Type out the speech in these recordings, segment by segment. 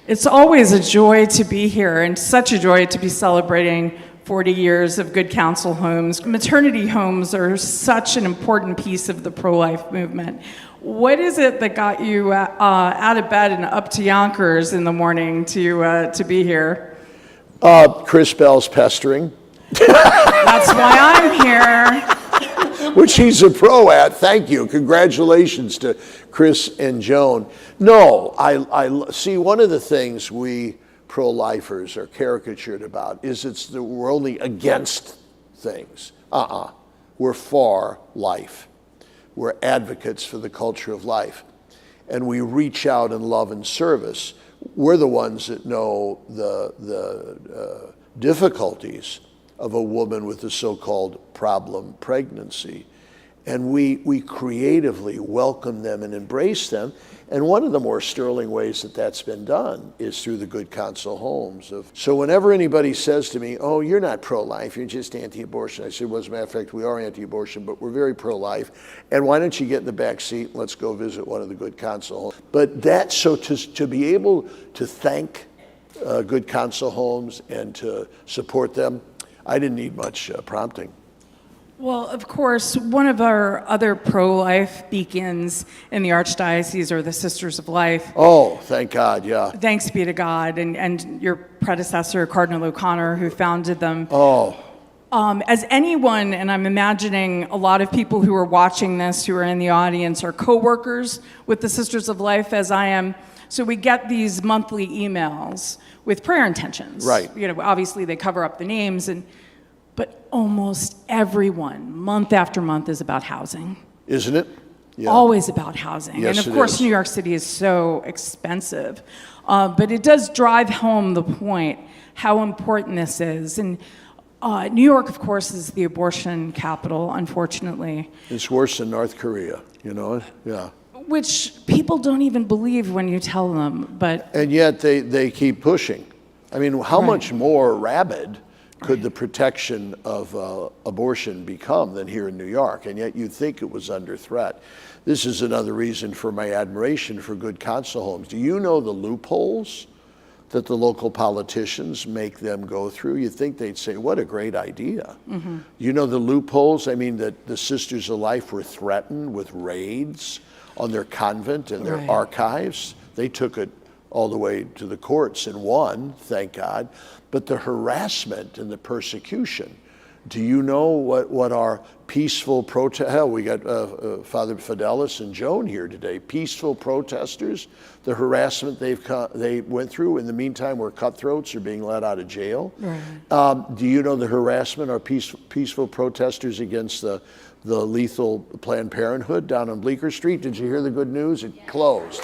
It's always a joy to be here, and such a joy to be celebrating 40 years of Good Counsel homes. Maternity homes are such an important piece of the pro-life movement. What is it that got you out of bed and up to Yonkers in the morning to be here? Chris Bell's pestering. That's why I'm here. Which he's a pro at. Thank you. Congratulations to Chris and Joan. No, I see, one of the things we pro-lifers are caricatured about is we're only against things. We're for life. We're advocates for the culture of life. And we reach out in love and service. We're the ones that know the difficulties of a woman with a so-called problem pregnancy. And we creatively welcome them and embrace them. And one of the more sterling ways that that's been done is through the Good Counsel homes. So whenever anybody says to me, oh, you're not pro-life, you're just anti-abortion, I said, well, as a matter of fact, we are anti-abortion, but we're very pro-life. And why don't you get in the back seat and let's go visit one of the Good Counsel homes. But that's so to be able to thank Good Counsel homes and to support them, I didn't need much prompting. Well, of course, one of our other pro-life beacons in the Archdiocese are the Sisters of Life. Oh, thank God, yeah. Thanks be to God, and your predecessor, Cardinal O'Connor, who founded them. Oh. As anyone, and I'm imagining a lot of people who are watching this, who are in the audience, are co-workers with the Sisters of Life, as I am. So we get these monthly emails with prayer intentions. Right. You know, obviously they cover up the names, but almost everyone, month after month, is about housing. Isn't it? Yeah. Always about housing. Yes, and of course, is. New York City is so expensive. But it does drive home the point how important this is. And New York, of course, is the abortion capital, unfortunately. It's worse than North Korea, you know? Yeah. Which people don't even believe when you tell them, but... And yet they keep pushing. I mean, how much more rabid could the protection of abortion become than here in New York? And yet you'd think it was under threat. This is another reason for my admiration for Good Counsel homes. Do you know the loopholes that the local politicians make them go through? You'd think they'd say, what a great idea. Mm-hmm. You know the loopholes? I mean, that the Sisters of Life were threatened with raids on their convent and their archives. They took it all the way to the courts and won, thank God. But the harassment and the persecution, do you know what our peaceful protest, hell, we got Father Fidelis and Joan here today, peaceful protesters, the harassment they went through. In the meantime, where cutthroats are being let out of jail. Right. Do you know the harassment our peaceful protesters against the lethal Planned Parenthood down on Bleecker Street? Did you hear the good news? It closed.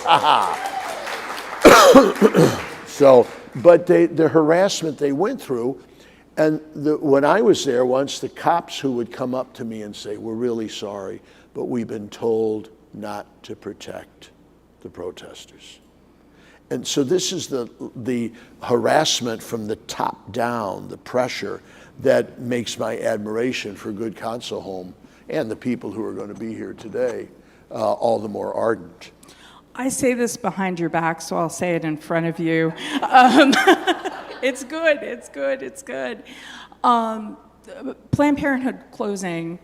So, but the harassment they went through, and when I was there once, the cops who would come up to me and say, we're really sorry, but we've been told not to protect the protesters. And so this is the harassment from the top down, the pressure that makes my admiration for Good Counsel home and the people who are going to be here today all the more ardent. I say this behind your back, so I'll say it in front of you. It's good, it's good, it's good. Planned Parenthood closing,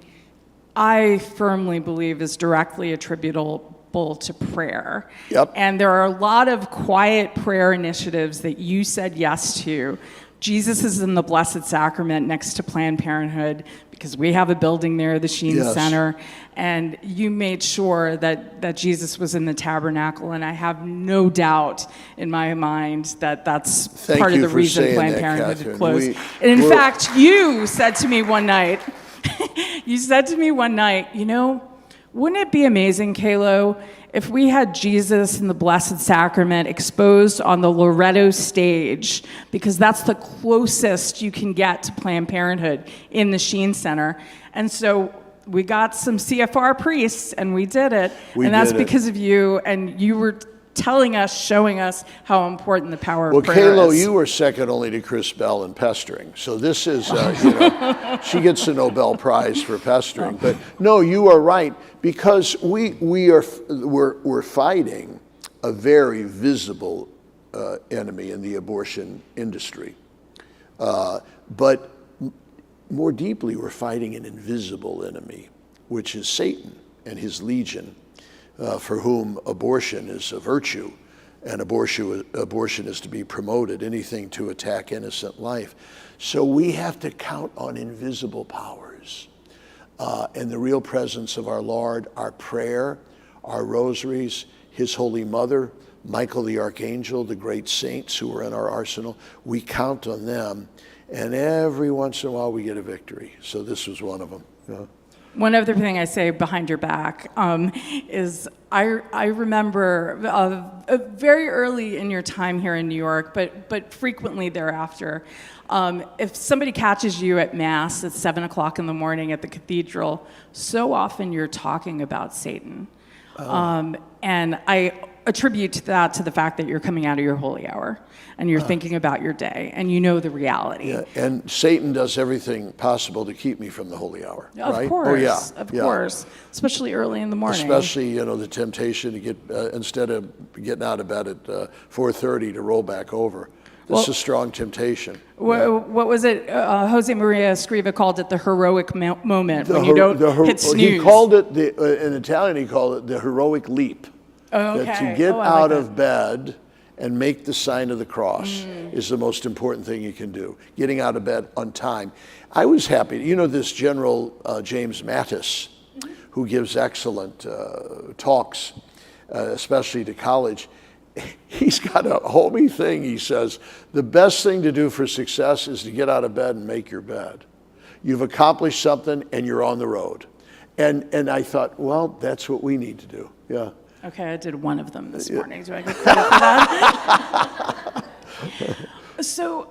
I firmly believe, is directly attributable to prayer. Yep. And there are a lot of quiet prayer initiatives that you said yes to. Jesus is in the Blessed Sacrament next to Planned Parenthood because we have a building there, the Sheen Center, and you made sure that Jesus was in the tabernacle, and I have no doubt in my mind that that's part of the reason Planned Parenthood had closed. And in fact, you said to me one night, you know, wouldn't it be amazing, Kalo, if we had Jesus in the Blessed Sacrament exposed on the Loretto stage, because that's the closest you can get to Planned Parenthood in the Sheen Center. And so we got some CFR priests, and we did it. And that's because of you, and you were telling us, showing us how important the power of prayer is. Well, Kalo, you were second only to Chris Bell in pestering. So this is, she gets the Nobel Prize for pestering. But no, you are right, because we're fighting a very visible enemy in the abortion industry. But more deeply, we're fighting an invisible enemy, which is Satan and his legion, for whom abortion is a virtue, and abortion is to be promoted, anything to attack innocent life. So we have to count on invisible powers and the real presence of our Lord, our prayer, our rosaries, his Holy Mother, Michael the Archangel, the great saints who are in our arsenal. We count on them, and every once in a while we get a victory. So this was one of them. Yeah. One other thing I say behind your back is I remember very early in your time here in New York, but frequently thereafter, if somebody catches you at Mass at 7 o'clock in the morning at the cathedral, so often you're talking about Satan. And I attribute that to the fact that you're coming out of your holy hour and you're thinking about your day and you know the reality. Yeah, and Satan does everything possible to keep me from the holy hour, right? Of course, oh, yeah. Of course, especially early in the morning. Especially, the temptation to get, instead of getting out of bed at 4:30 to roll back over. This is a strong temptation. What was it? Jose Maria Escriva called it the heroic moment when you don't hit snooze. He called it, in Italian, he called it the heroic leap. Oh, okay. That to get out of bed and make the sign of the cross is the most important thing you can do. Getting out of bed on time. I was happy. This General James Mattis, who gives excellent talks, especially to college, he's got a homey thing. He says, the best thing to do for success is to get out of bed and make your bed. You've accomplished something and you're on the road. And I thought, well, that's what we need to do. Yeah. Okay, I did one of them this morning. Do I get credit for that? So,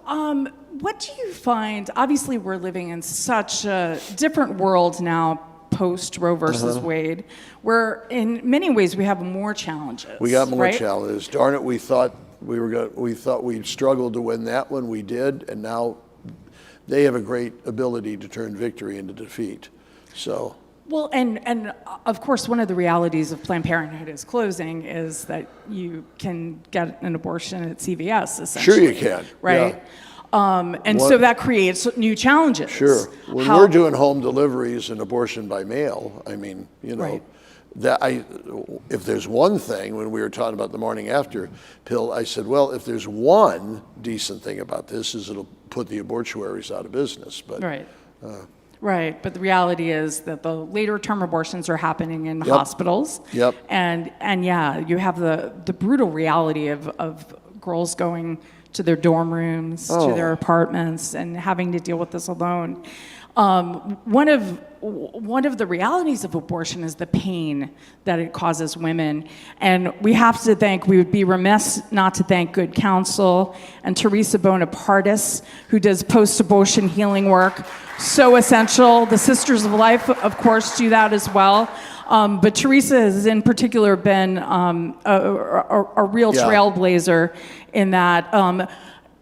what do you find? Obviously, we're living in such a different world now, post Roe versus Wade, where in many ways we have more challenges. We got more right? challenges. Darn it, we thought we'd struggled to win that one. We did, and now they have a great ability to turn victory into defeat. So. Well, and of course, one of the realities of Planned Parenthood is closing is that you can get an abortion at CVS, essentially. Sure you can. Right? Yeah. So that creates new challenges. Sure. When we're doing home deliveries and abortion by mail, I mean, right. If there's one thing, when we were talking about the morning after pill, I said, well, if there's one decent thing about this is it'll put the abortuaries out of business. But right. Right, but the reality is that the later term abortions are happening in hospitals. Yep. And yeah, you have the brutal reality of girls going to their dorm rooms, to their apartments, and having to deal with this alone. One of the realities of abortion is the pain that it causes women. And we would be remiss not to thank Good Counsel and Teresa Bonapartis, who does post-abortion healing work. So essential. The Sisters of Life, of course, do that as well. But Teresa has in particular been a real trailblazer in that.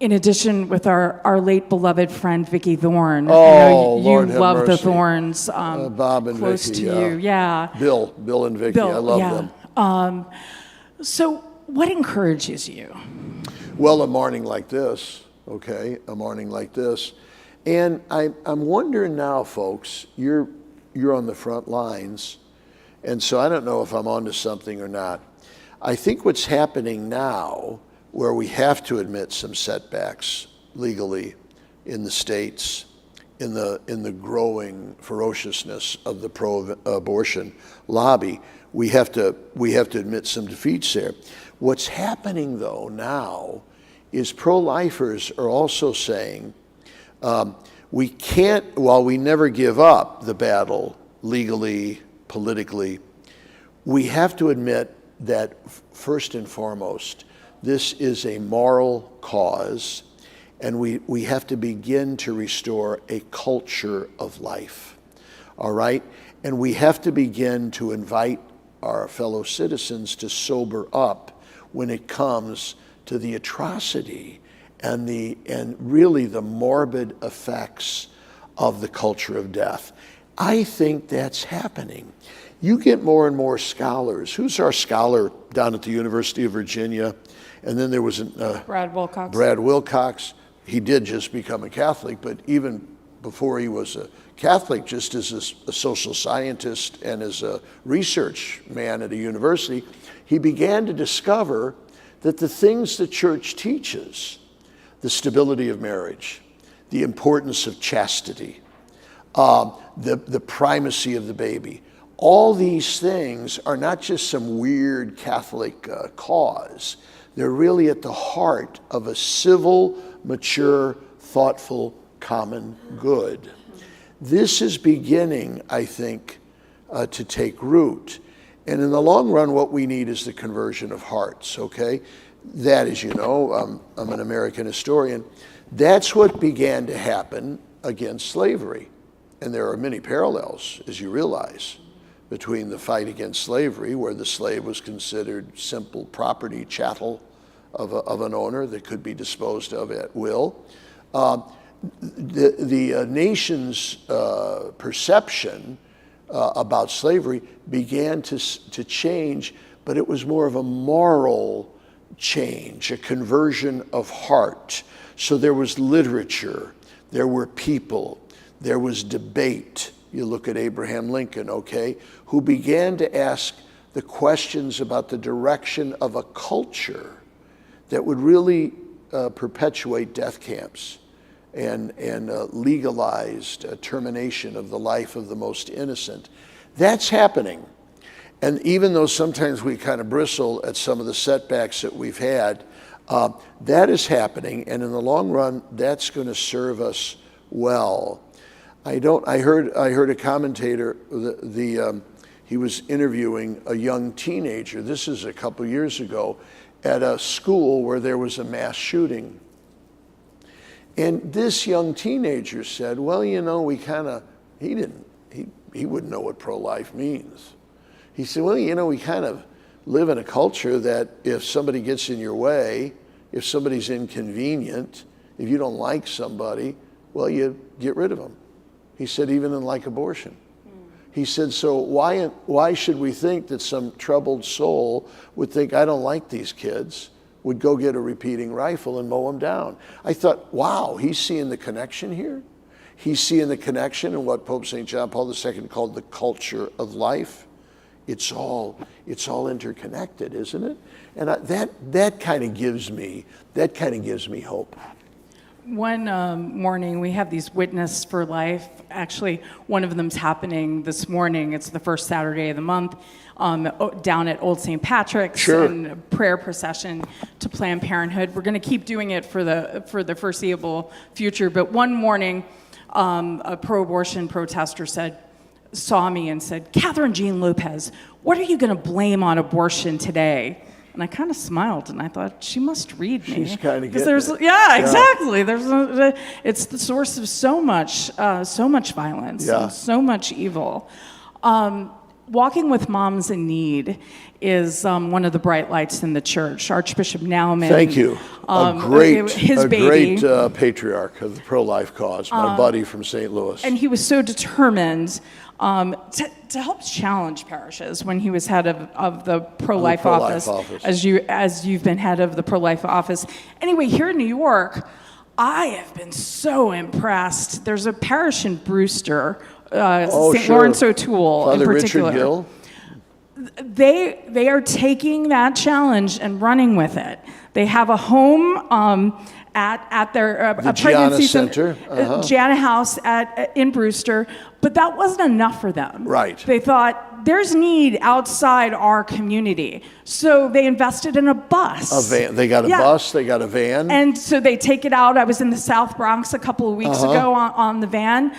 In addition, with our late beloved friend Vicki Thorne, you Lord have love mercy. the Thornes, Bob and close Vicki, to you, yeah. Bill and Vicki, I love them. So, what encourages you? Well, a morning like this, and I'm wondering now, folks. You're on the front lines, and so I don't know if I'm onto something or not. I think what's happening now, where we have to admit some setbacks legally in the states, in the growing ferociousness of the pro-abortion lobby, we have to admit some defeats there. What's happening though now is pro-lifers are also saying we can't, while we never give up the battle legally, politically, we have to admit that first and foremost, this is a moral cause, and we have to begin to restore a culture of life, all right? And we have to begin to invite our fellow citizens to sober up when it comes to the atrocity and really the morbid effects of the culture of death. I think that's happening. You get more and more scholars. Who's our scholar down at the University of Virginia? And then there was Brad Wilcox. Brad Wilcox. He did just become a Catholic, but even before he was a Catholic, just as a social scientist and as a research man at a university, he began to discover that the things the church teaches, the stability of marriage, the importance of chastity, the primacy of the baby, all these things are not just some weird Catholic cause. They're really at the heart of a civil, mature, thoughtful, common good. This is beginning, I think, to take root. And in the long run, what we need is the conversion of hearts, okay? That, as you know, I'm an American historian. That's what began to happen against slavery. And there are many parallels, as you realize, between the fight against slavery, where the slave was considered simple property, chattel of an owner that could be disposed of at will. The nation's perception about slavery began to change, but it was more of a moral change, a conversion of heart. So there was literature, there were people, there was debate. You look at Abraham Lincoln, okay, who began to ask the questions about the direction of a culture that would really perpetuate death camps and legalized termination of the life of the most innocent. That's happening. And even though sometimes we kind of bristle at some of the setbacks that we've had, that is happening, and in the long run, that's going to serve us well. I heard a commentator, he was interviewing a young teenager. This is a couple years ago at a school where there was a mass shooting. And this young teenager said, well, you know, he wouldn't know what pro-life means. He said, well, you know, we kind of live in a culture that if somebody gets in your way, if somebody's inconvenient, if you don't like somebody, well, you get rid of them. He said, even in like abortion. He said, so why should we think that some troubled soul would think, I don't like these kids, would go get a repeating rifle and mow them down? I thought, wow, he's seeing the connection here. He's seeing the connection in what Pope St. John Paul II called the culture of life. It's all interconnected, isn't it? And that kind of gives me hope. One morning, we have these Witness for Life. Actually, one of them's happening this morning. It's the first Saturday of the month down at Old St. Patrick's. Sure. And a prayer procession to Planned Parenthood. We're going to keep doing it for the foreseeable future. But one morning, a pro-abortion protester saw me and said, Kathryn Jean Lopez, what are you going to blame on abortion today? And I kind of smiled, and I thought, she must read me. She's kind of getting it. Yeah, exactly. It's the source of so much violence, and so much evil. Walking with Moms in Need is one of the bright lights in the church. Archbishop Naumann. Thank you. A great patriarch of the pro-life cause, my buddy from St. Louis. And he was so determined to help challenge parishes when he was head of the pro-life office, as you've been head of the pro-life office. Anyway, here in New York, I have been so impressed. There's a parish in Brewster, St. Lawrence O'Toole Father in particular. Richard Gill. They are taking that challenge and running with it. They have a home at their pregnancy center, Gianna House in Brewster, but that wasn't enough for them. Right. They thought there's need outside our community, so they invested in a bus. A van. They got a bus. They got a van. And so they take it out. I was in the South Bronx a couple of weeks ago on the van.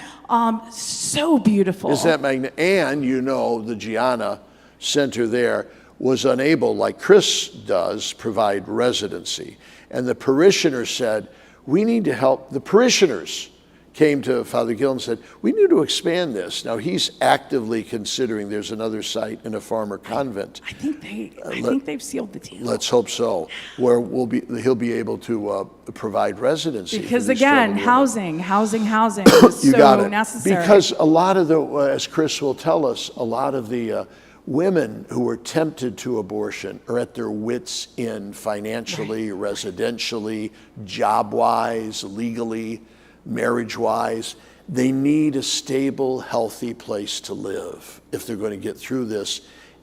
So beautiful. Is that magnificent? And you know, the Gianna Center there was unable, like Chris does, provide residency. And the parishioners said, we need to help. The parishioners came to Father Gill and said, we need to expand this. Now he's actively considering there's another site in a farmer convent. I think they've sealed the deal. Let's hope so, where he'll be able to provide residency. Because again, housing is so necessary. Because a lot of as Chris will tell us, a lot of the women who are tempted to abortion are at their wits' end financially, residentially, job-wise, legally, marriage-wise. They need a stable, healthy place to live if they're going to get through this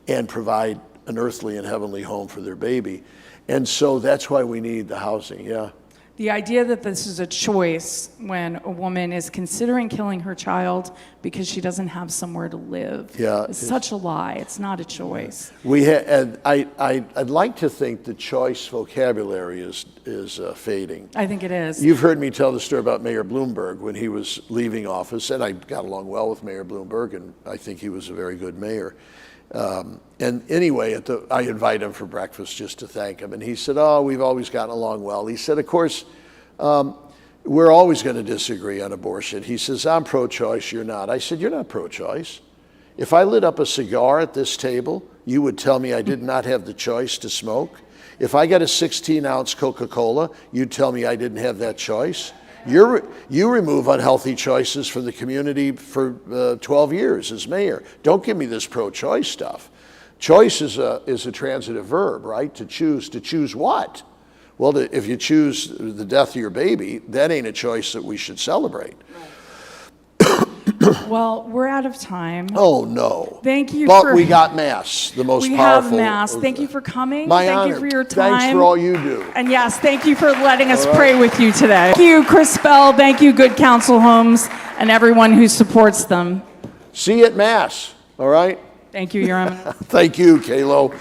and provide an earthly and heavenly home for their baby. And so that's why we need the housing, yeah. The idea that this is a choice when a woman is considering killing her child because she doesn't have somewhere to live is such a lie. It's not a choice. And I'd like to think the choice vocabulary is fading. I think it is. You've heard me tell the story about Mayor Bloomberg when he was leaving office, and I got along well with Mayor Bloomberg, and I think he was a very good mayor. And anyway, I invite him for breakfast just to thank him. And he said, oh, we've always gotten along well. He said, of course, we're always going to disagree on abortion. He says, I'm pro-choice, you're not. I said, you're not pro-choice. If I lit up a cigar at this table, you would tell me I did not have the choice to smoke. If I got a 16-ounce Coca-Cola, you'd tell me I didn't have that choice. You remove unhealthy choices from the community for 12 years as mayor. Don't give me this pro-choice stuff. Choice is a transitive verb, right? To choose. To choose what? Well, if you choose the death of your baby, that ain't a choice that we should celebrate. Well, we're out of time. Oh, no. Thank you But we got Mass, the most powerful. We have Mass. Thank you for coming. My Thank honor. you for your time. Thanks for all you do. And yes, thank you for letting us pray with you today. Thank you, Chris Bell. Thank you, Good Counsel Homes, and everyone who supports them. See you at Mass, all right? Thank you, Your Eminence. Thank you, Kalo.